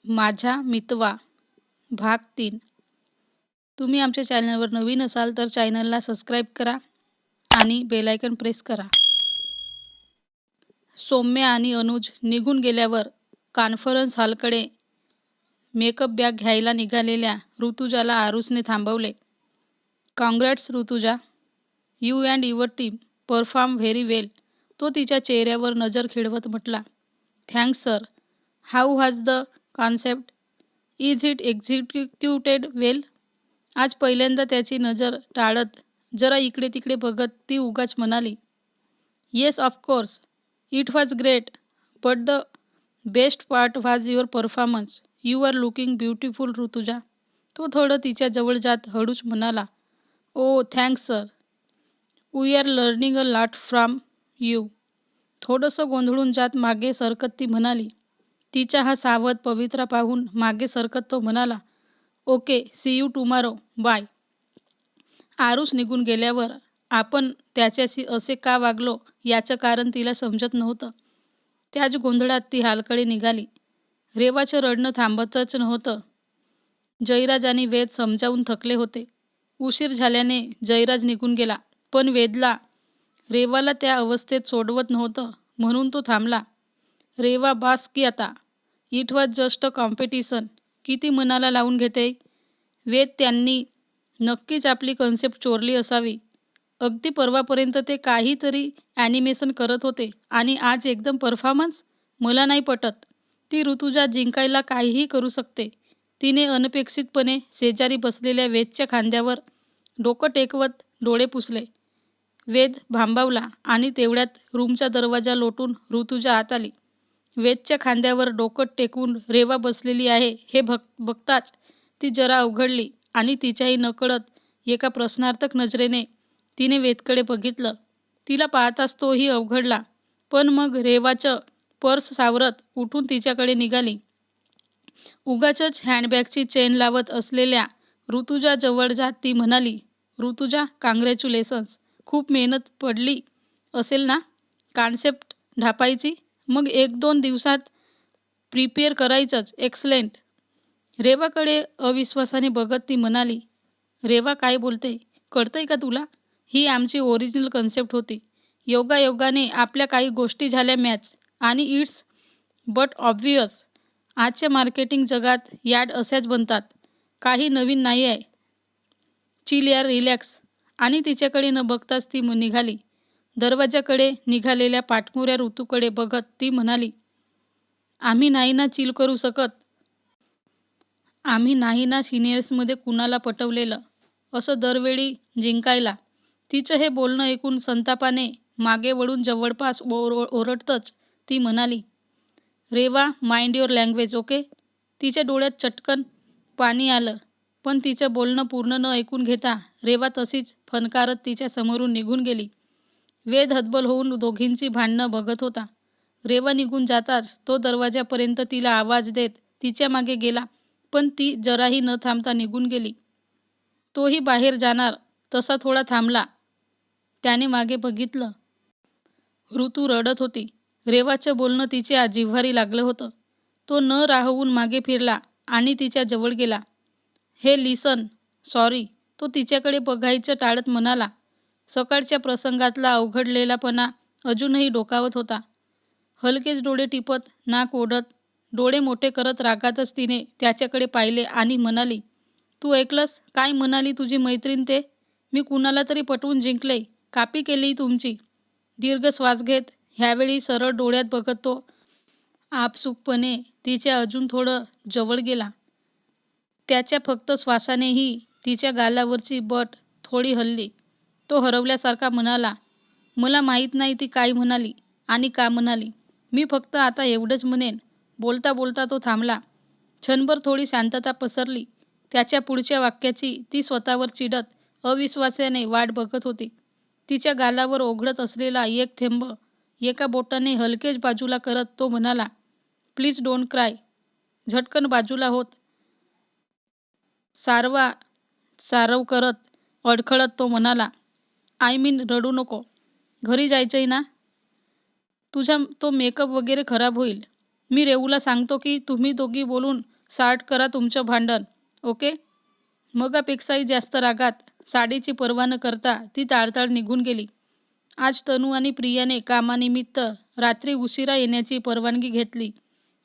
माझ्या मितवा भाग 3. तुम्ही आमच्या चॅनलवर नवीन असाल तर चॅनलला सबस्क्राईब करा आणि बेल आयकॉन प्रेस करा. सौम्य आणि अनुज निघून गेल्यावर कॉन्फरन्स हॉलकडे मेकअप बॅग घ्यायला निघालेल्या ऋतुजाला आरुषने थांबवले. Congrats Rutuja, you and your team perform very well. तो तिच्या चेहऱ्यावर नजर खिळवत म्हटला. Thanks sir. How has the concept? Is it executed well? आज पहिल्यांदा त्याची नजर टाळत जरा इकडे तिकडे बघत ती उगाच म्हणाली. Yes of course, it was great, but the best part was your performance. You are looking beautiful Rutuja. तो थोडं तिच्या जवळ जात हळूच म्हणाला. Oh thanks sir. We are learning a lot from you. थोडंसं गोंधळून जात मागे सरकत ती म्हणाली. तिचा हा सावध पवित्रा पाहून मागे सरकत तो म्हणाला. Okay, see you tomorrow, bye. Aarush निघून गेल्यावर आपण त्याच्याशी असे का वागलो याचं कारण तिला समजत नव्हतं. त्याच गोंधळात ती हॉलकडे निघाली. रेवाचं रडणं थांबतच नव्हतं. जयराज आणि वेद समजावून थकले होते. उशीर झाल्याने जयराज निघून गेला, पण वेदला रेवाला त्या अवस्थेत सोडवत नव्हतं म्हणून तो थांबला. रेवा बास की आता. It was just a competition. किती मनाला लावून घेते. वेद त्यांनी नक्कीच आपली कन्सेप्ट चोरली असावी. अगदी परवापर्यंत ते काहीतरी ॲनिमेशन करत होते आणि आज एकदम परफॉर्मन्स. मला नाही पटत. ती ऋतुजा जिंकायला काहीही करू शकते. तिने अनपेक्षितपणे शेजारी बसलेल्या वेदच्या खांद्यावर डोकं टेकवत डोळे पुसले. वेद भांबावला आणि तेवढ्यात रूमचा दरवाजा लोटून ऋतुजा आत आली. वेदच्या खांद्यावर डोकं टेकवून रेवा बसलेली आहे हे बघताच ती जरा अवघडली आणि तिच्याही नकळत एका प्रश्नार्थक नजरेने तिने वेदकडे बघितलं. तिला पाहताच तोही अवघडला, पण मग रेवाचं पर्स सावरत उठून तिच्याकडे निघाली. उगाचच हँडबॅगची चेन लावत असलेल्या ऋतुजा जवळ जात ती म्हणाली. ऋतुजा, कॉंग्रॅच्युलेशन्स. खूप मेहनत पडली असेल ना कॉन्सेप्ट ढापायची? मग 1-2 दिवसात प्रिपेअर करायचंच. एक्सलेंट. रेवाकडे अविश्वासाने बघत ती म्हणाली. रेवा, काय बोलते? कळतंय का तुला? ही आमची ओरिजिनल कन्सेप्ट होती. योगायोगाने आपल्या काही गोष्टी झाल्या मॅच आणि इट्स बट ऑब्व्हियस आजच्या मार्केटिंग जगात याड अशाच बनतात. काही नवीन नाही आहे. चिल यार, रिलॅक्स. आणि तिच्याकडे न बघताच ती निघाली. दरवाजाकडे निघालेल्या पाठमोऱ्या ऋतूकडे बघत ती म्हणाली. आम्ही नाही ना चिल करू शकत. आम्ही नाही ना सिनियर्समध्ये कुणाला पटवलेलं असं दरवेळी जिंकायला. तिचं हे बोलणं ऐकून संतापाने मागे वळून जवळपास ओरडतच ती म्हणाली. Reva, mind your language, okay. तिच्या डोळ्यात चटकन पाणी आलं, पण तिचं बोलणं पूर्ण न ऐकून घेता रेवा तशीच फणकारत तिच्या समोरून निघून गेली. वेद हतबल होऊन दोघींची भांडणं बघत होता. रेवा निघून जाताच तो दरवाजापर्यंत तिला आवाज देत तिच्या मागे गेला, पण ती जराही न थांबता निघून गेली. तोही बाहेर जाणार तसा थोडा थांबला. त्याने मागे बघितलं. ऋतू रडत होती. रेवाचं बोलणं तिच्या जिव्हारी लागलं होतं. तो न राहवून मागे फिरला आणि तिच्या जवळ गेला. हे लिसन, सॉरी. तो तिच्याकडे बघायचं टाळत म्हणाला. सकाळच्या प्रसंगातला अवघडलेलापणा अजूनही डोकावत होता. हलकेच डोळे टिपत, नाक ओढत, डोळे मोठे करत रागातच तिने त्याच्याकडे पाहिले आणि म्हणाली. तू ऐकलंस काय म्हणाली तुझी मैत्रीण ते? मी कुणाला तरी पटवून जिंकले. कापी केली तुमची. दीर्घ श्वास घेत ह्यावेळी सरळ डोळ्यात बघत तो आपसुकपणे तिच्या अजून थोडं जवळ गेला. त्याच्या फक्त श्वासानेही तिच्या गालावरची बट थोडी हलली. तो हरवल्यासारखा म्हणाला. मला माहीत नाही ती काय म्हणाली आणि का म्हणाली. मी फक्त आता एवढंच म्हणेन. बोलता बोलता तो थांबला. क्षणभर थोडी शांतता पसरली. त्याच्या पुढच्या वाक्याची ती स्वतःवर चिडत अविश्वासाने वाट बघत होती. तिच्या गालावर ओघळत असलेला एक थेंब एका बोटाने हलकेच बाजूला करत तो म्हणाला. Please don't cry. झटकन बाजूला होत सारव करत अडखळत तो म्हणाला. आय मीन रडू नको. घरी जायचंय ना? तुझा तो मेकअप वगैरे खराब होईल. मी रेवूला सांगतो की तुम्ही दोघी बोलून सार्ट करा तुमचं भांडण, ओके. मगापेक्षाही जास्त रागात साडीची पर्वा न करता ती ताळताळ निघून गेली. आज तनू आणि प्रियाने कामानिमित्त रात्री उशिरा येण्याची परवानगी घेतली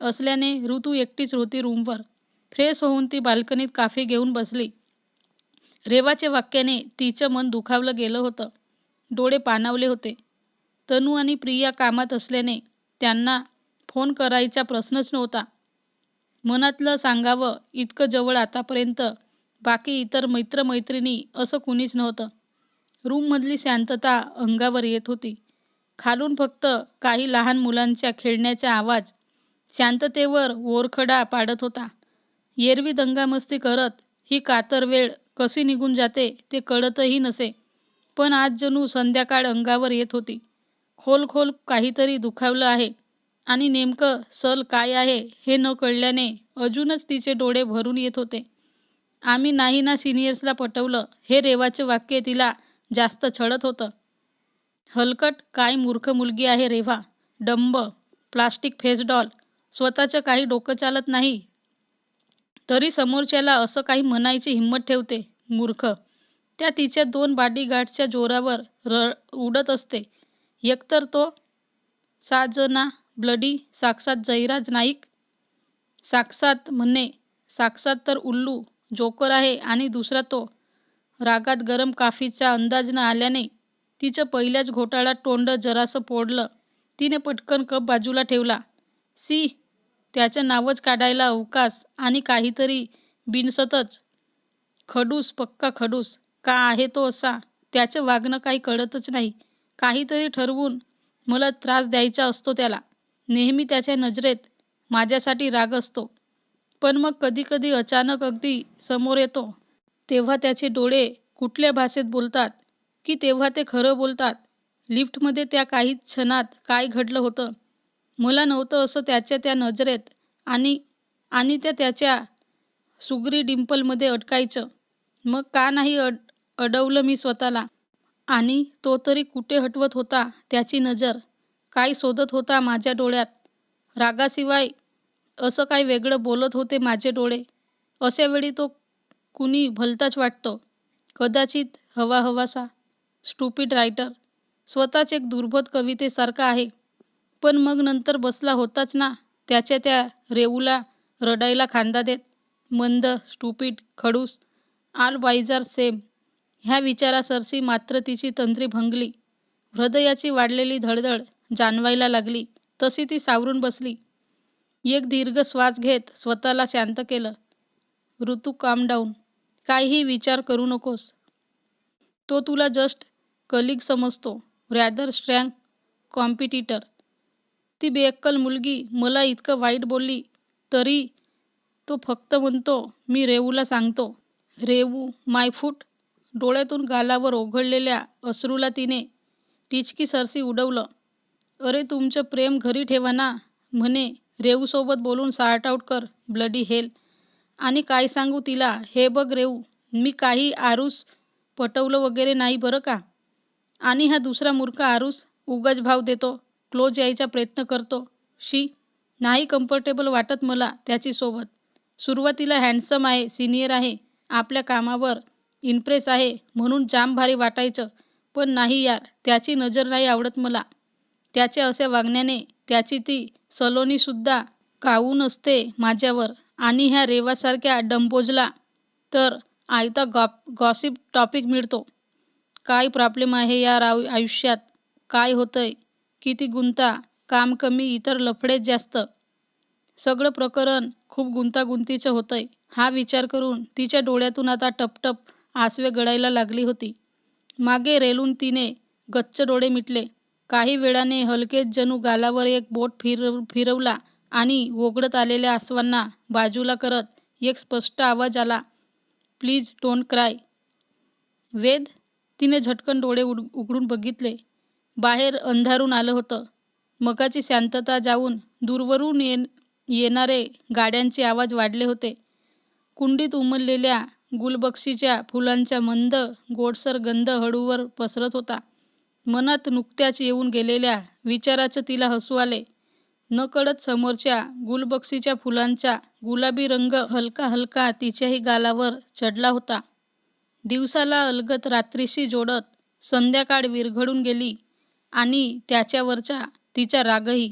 असल्याने ऋतू एकटीच होती रूमवर. फ्रेश होऊन ती बाल्कनीत कॉफी घेऊन बसली. रेवाच्या वाक्याने तिचं मन दुखावलं गेलं होतं. डोळे पाणावले होते. तनू आणि प्रिया कामात असल्याने त्यांना फोन करायचा प्रश्नच नव्हता. मनातलं सांगावं इतकं जवळ आतापर्यंत बाकी इतर मित्रमैत्रिणी असं कुणीच नव्हतं. रूममधली शांतता अंगावर येत होती. खालून फक्त काही लहान मुलांच्या खेळण्याचा आवाज शांततेवर ओरखडा पाडत होता. एरवी दंगामस्ती करत ही कातर वेळ कशी निघून जाते ते कळतही नसे. पण आज जणू संध्याकाळ अंगावर येत होती. खोल काहीतरी दुखावलं आहे आणि नेमकं सल काय आहे हे न कळल्याने अजूनच तिचे डोळे भरून येत होते. आम्ही नाही ना सिनियर्सला पटवलं हे रेवाचे वाक्य तिला जास्त छळत होतं. हलकट काय मूर्ख मुलगी आहे Reva. Dumb, plastic face doll. स्वतःचं काही डोकं चालत नाही तरी समोरच्याला असं काही म्हणायची हिंमत ठेवते. मूर्ख. त्या तिच्या 2 बॉडीगार्डच्या जोरावर उडत असते. एकतर तो साजना ब्लडी साक्षात जयराज नाईक. साक्षात तर उल्लू जोकर आहे आणि दुसरा तो. रागात गरम कॉफीचा अंदाज न आल्याने तिचं पहिल्याच घोटाळ्यात तोंड जरासं पोळलं. तिने पटकन कप बाजूला ठेवला. सी, त्याचं नावच काढायला अवकाश आणि काहीतरी बिनसतच. खडूस, पक्का खडूस. का आहे तो असा? त्याचं वागणं काही कळतच नाही. काहीतरी ठरवून मला त्रास द्यायचा असतो त्याला. नेहमी त्याच्या नजरेत माझ्यासाठी राग असतो. पण मग कधी अचानक अगदी समोर येतो तेव्हा त्याचे डोळे कुठल्या भाषेत बोलतात की तेव्हा ते खरं बोलतात. लिफ्टमध्ये त्या काही क्षणात काय घडलं होतं मला नव्हतं असं त्याच्या त्या नजरेत आणि त्याच्या सुगरी डिंपलमध्ये अटकायचं. मग का नाही अडवलं मी स्वतःला? आणि तो तरी कुठे हटवत होता त्याची नजर? काय शोधत होता माझ्या डोळ्यात? रागाशिवाय असं काय वेगळं बोलत होते माझे डोळे? अशावेळी तो कुणी भलताच वाटतो. कदाचित हवासा. Stupid writer. स्वतःच एक दुर्बोध कवितेसारखा आहे. पण मग नंतर बसला होताच ना त्याच्या त्या रेऊला रडायला खांदा देत. मंद, स्टुपिड, खडूस, ऑल बॉईज आर सेम. ह्या विचारासरशी मात्र तिची तंद्री भंगली. हृदयाची वाढलेली धडधड जाणवायला लागली तशी ती सावरून बसली. एक दीर्घ श्वास घेत स्वतःला शांत केलं. ऋतू, काम डाऊन. काहीही विचार करू नकोस. तो तुला जस्ट कलिग समजतो. Rather strong competitor. ती बेअक्कल मुलगी मला इतकं वाईट बोलली तरी तो फक्त म्हणतो मी रेवूला सांगतो. रेवू, माय फूट. डोळ्यातून गालावर ओघळलेल्या अश्रूला तिने टिचकीसरशी उडवलं. अरे तुमचं प्रेम घरी ठेवा ना म्हणे. रेवूसोबत बोलून सॉर्ट आऊट कर. Bloody hell. आणि काय सांगू तिला? हे बघ रेवू, मी काही आरूस पटवलं वगैरे नाही बरं का. आणि हा दुसरा मूर्ख आरूस उगाच भाव देतो, क्लोज यायचा प्रयत्न करतो. शी, नाही कम्फर्टेबल वाटत मला त्याच्यासोबत. सुरुवातीला हँडसम आहे, सिनियर आहे, आपल्या कामावर इम्प्रेस आहे म्हणून जाम भारी वाटायचं. पण नाही यार, त्याची नजर नाही आवडत मला. त्याच्या अशा वागण्याने त्याची ती सलोनीसुद्धा कावून असते माझ्यावर. आणि ह्या रेवासारख्या डंपोजला तर आयता गॉसिप टॉपिक मिळतो. काय प्रॉब्लेम आहे यार आयुष्यात? काय होतंय? किती गुंता? काम कमी, इतर लफडेच जास्त. सगळं प्रकरण खूप गुंतागुंतीचं होतंय. हा विचार करून तिच्या डोळ्यातून आता टपटप आसवे गळायला लागली होती. मागे रेलून तिने गच्च डोळे मिटले. काही वेळाने हलकेच जणू गालावर एक बोट फिरवला आणि ओघळत आलेल्या आसवांना बाजूला करत एक स्पष्ट आवाज आला. Please don't cry. वेद. तिने झटकन डोळे उघडून बघितले. बाहेर अंधारून आलं होतं. मगाची शांतता जाऊन दूरवरून येणारे गाड्यांचे आवाज वाढले होते. कुंडीत उमललेल्या गुलबक्षीच्या फुलांचा मंद गोडसर गंध हळूवर पसरत होता. मनात नुकत्याच येऊन गेलेल्या विचाराचं तिला हसू आले. नकळत समोरच्या गुलबक्षीच्या फुलांचा गुलाबी रंग हलका हलका तिच्याही गालावर चढला होता. दिवसाला अलगद रात्रीशी जोडत संध्याकाळ विरघळून गेली आणि त्याच्यावरचा तिचा रागही